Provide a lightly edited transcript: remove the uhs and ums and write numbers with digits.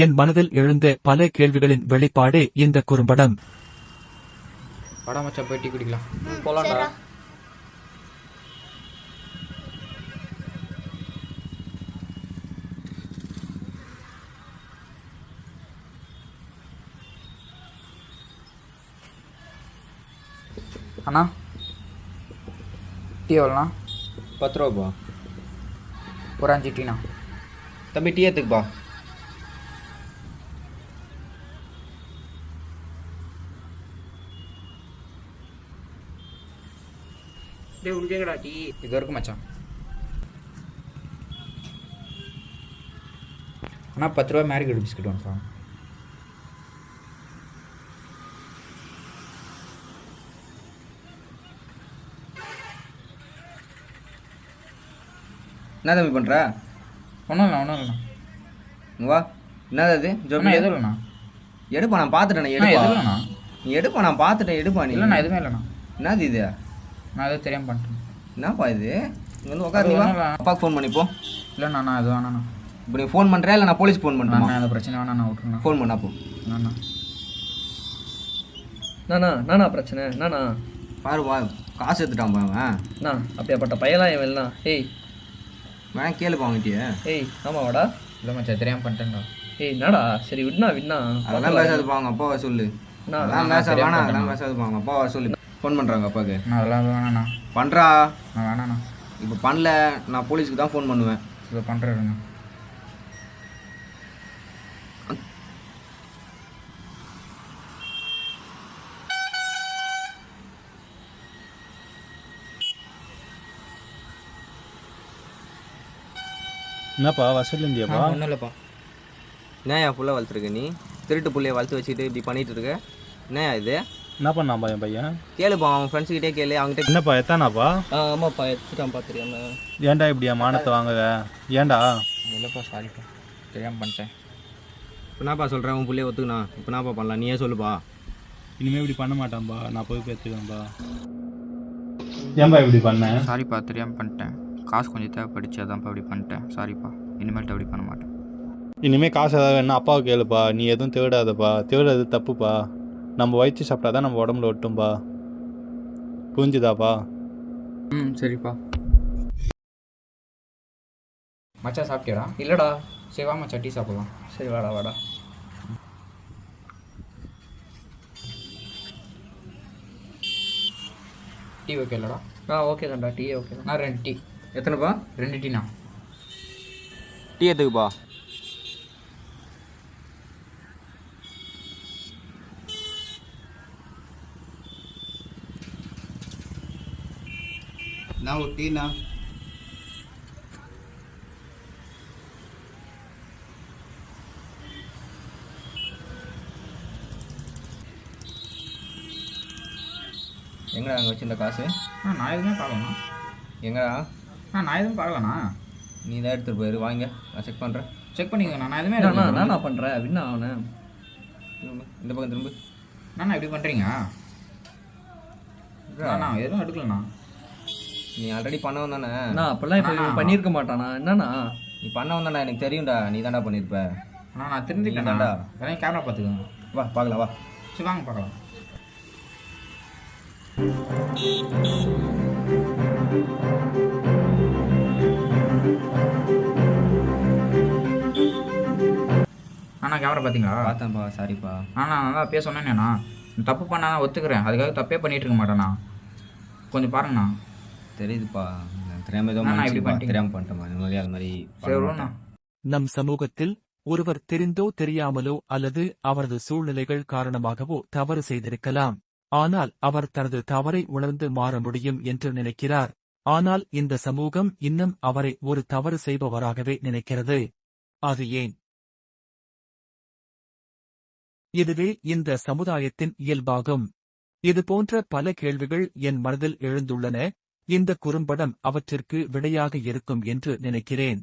என் மனதில் எழுந்த பல கேள்விகளின் வெளிப்பாடே இந்த குறும்படம். படம் மச்சா போய் டீ குடிக்கலாம். போலாம்டா. அண்ணா டீ எவ்வளோண்ணா? 10 ரூபாப்பா. ஒரு 5 டீண்ணா. தம்பி டீ ஏற்றுக்குப்பா. டே உனக்கேங்கடா டீ? இது வரைக்கும் மச்சான். அண்ணா 10 ரூபா மேரிகோல்டு பிஸ்கட் ஒன்று சார். என்ன தம்பி பண்ணுற? ஒன்றும் இல்லைண்ணா. இங்க வா. என்னது அது? அண்ணா எதுவும் இல்லைண்ணா. எடுப்பா, நான் பார்த்துட்டேன். எதுவும் எடுப்பா இல்லைண்ணா. நீ எடுப்பா, நான் பார்த்துட்டேன். எடுப்பா நீ. இல்லைண்ணா எதுவுமே இல்லைண்ணா. என்னது இது? நான் எதுவும் தெரியாமல் பண்ணிட்டேன். என்னப்பா இது? இங்கே வந்து உட்காந்து அப்பாவுக்கு ஃபோன் பண்ணிப்போ. இல்லைண்ணா நான் எதுவும் வேணாண்ணா. இப்போ நீ ஃபோன் பண்ணுறியா இல்லை நான் போலீஸ் ஃபோன் பண்ணுறேன்? அந்த பிரச்சனை வேணா நான் விட்டுருண்ணா. ஃபோன் பண்ணாப்போ. அண்ணா நானா பிரச்சனை நானா? பாரு வா, காசு எடுத்துட்டான் அவன். நான் அப்படியாப்பட்ட பையலாம் என் வேலைனா? ஏய் வேணா கேளுப்பா அவன்கிட்டயே. ஏய் ஆமாவாடா. இல்லை மச்சான் தெரியாமல் பண்ணிட்டேன்டா. ஏய் என்னடா? சரி விட்னா அதெல்லாம் பேசாதுப்பா, அவங்க அப்பா வர சொல்லு. அதெல்லாம் பேச வேணாம், அதெல்லாம் பேசாதுப்பா, அவங்க அப்பா வர சொல்லு. ஃபோன் பண்ணுறாங்க அப்பாவுக்கு. நான் அதெல்லாம் வேணாண்ணா. பண்ணுறா. நான் வேணாண்ணா. இப்போ பண்ணல, நான் போலீஸுக்கு தான் ஃபோன் பண்ணுவேன். இப்போ பண்ணுறேங்க. என்னப்பா வசூல் இல்லையாப்பா? ஒன்றும் இல்லைப்பா. என்னையா புள்ள வளர்த்துருக்க நீ? திருட்டு புள்ளைய வளர்த்து வச்சுட்டு இப்படி பண்ணிட்டு இருக்க? என்னையா இது? என்ன பண்ணாப்பா என் பையன்? கேளுப்பா, அவன் ஃப்ரெண்ட்ஸுக்கிட்டே கேளு. அவங்ககிட்ட என்னப்பா எத்தானாப்பா? ஆமாப்பா எடுத்துட்டான்ப்பா தெரியாம. ஏன்டா இப்படியா மானத்தை வாங்குற? ஏன்டா? இல்லைப்பா சாரிப்பா, தெரியாமல் பண்ணிட்டேன். இப்போ என்னப்பா சொல்கிறேன், உன் புள்ளைய ஒத்துக்கணா? இப்போ என்னப்பா பண்ணலாம், நீயே சொல்லுப்பா. இனிமேல் இப்படி பண்ண மாட்டான்பா, நான் போய் பேத்துக்கேன்பா. ஏன்பா இப்படி பண்ணேன்? சாரிப்பா தெரியாமல் பண்ணிட்டேன். காசு கொஞ்சம் தேவைப்படுச்சு, அதான்ப்பா இப்படி பண்ணிட்டேன். சாரிப்பா, இனிமேல்ட்டு அப்படி பண்ண மாட்டேன். இனிமேல் காசு ஏதாவது வேணா அப்பாவை கேளுப்பா. நீ எதுவும் தேடாதப்பா. தேடுறது தப்புப்பா. நம்ம வயிற்று சாப்பிட்டா தான் நம்ம உடம்புல ஒட்டும்பா. புரிஞ்சுதாப்பா? சரிப்பா. மச்சான் சாப்பிட்டியாடா? இல்லடா. சரி வா மச்சான் டீ சாப்பிடலாம். சரி வாடா. டீ ஓகே இல்லைடா? ஓகே தான்டா. டீ ஓகே தான். நான் 2 டீ. எத்தனைப்பா? 2 டீண்ணா. டீ எடுத்துக்குப்பா. நான் ஒரு டீண்ணா. எங்கடா அங்கே வச்சிருந்த காசு? நான் எதுவுமே பார்க்கலண்ணா. எங்கடா? நான் எதுவும் பார்க்கலண்ணா. நீ தான் எடுத்துகிட்டு போயிரு, வாங்க நான் செக் பண்ணுறேன். செக் பண்ணிக்கோண்ணா. நான் எதுவுமே நான் பண்ணுறேன் வின்னா அவனை. இந்த பக்கம் திரும்ப. நான் எப்படி பண்ணுறீங்க? நான் எதுவும் எடுக்கலண்ணா. நீ ஆல்ரெடி பண்ண வந்தானே? நான் அப்பெல்லாம் இப்போ பண்ணியிருக்க மாட்டானா? என்னண்ணா நீ பண்ண வந்தானே, எனக்கு தெரியும்டா. நீ தான்டா பண்ணியிருப்ப. நான் தெரிஞ்சுக்கிட்டேன்டா. வேணா கேமரா பார்த்துக்கோங்க. வா பார்க்கலாம், வா. சரி வாங்க பார்க்கலாம். அண்ணா கேமரா பார்த்தீங்களா? பார்த்தேன்ப்பா, சாரிப்பா. நான் தான் பேச சொன்னேண்ணா. தப்பு பண்ணால் ஒத்துக்கிறேன், அதுக்காக தப்பே பண்ணிட்டு இருக்க மாட்டேண்ணா. கொஞ்சம் பாருங்கண்ணா. தெரியுதுப்பா, நான் தெரியாமல் ஏதோ இப்படி பண்ணிட்டேன். தெரியாமல் பண்ணிட்டேன். இந்த மாதிரி அது மாதிரி சரி விடுண்ணா. நம் சமூகத்தில் ஒருவர் தெரிந்தோ தெரியாமலோ அல்லது அவரது சூழ்நிலைகள் காரணமாகவோ தவறு செய்திருக்கலாம். ஆனால் அவர் தனது தவறை உணர்ந்து மாற முடியும் என்று நினைக்கிறார். ஆனால் இந்த சமூகம் இன்னும் அவரை ஒரு தவறு செய்பவராகவே நினைக்கிறது. அது ஏன்? இதுவே இந்த சமுதாயத்தின் இயல்பாகும். இதுபோன்ற பல கேள்விகள் என் மனதில் எழுந்துள்ளன. இந்த குறும்படம் அவற்றிற்கு விடையாக இருக்கும் என்று நினைக்கிறேன்.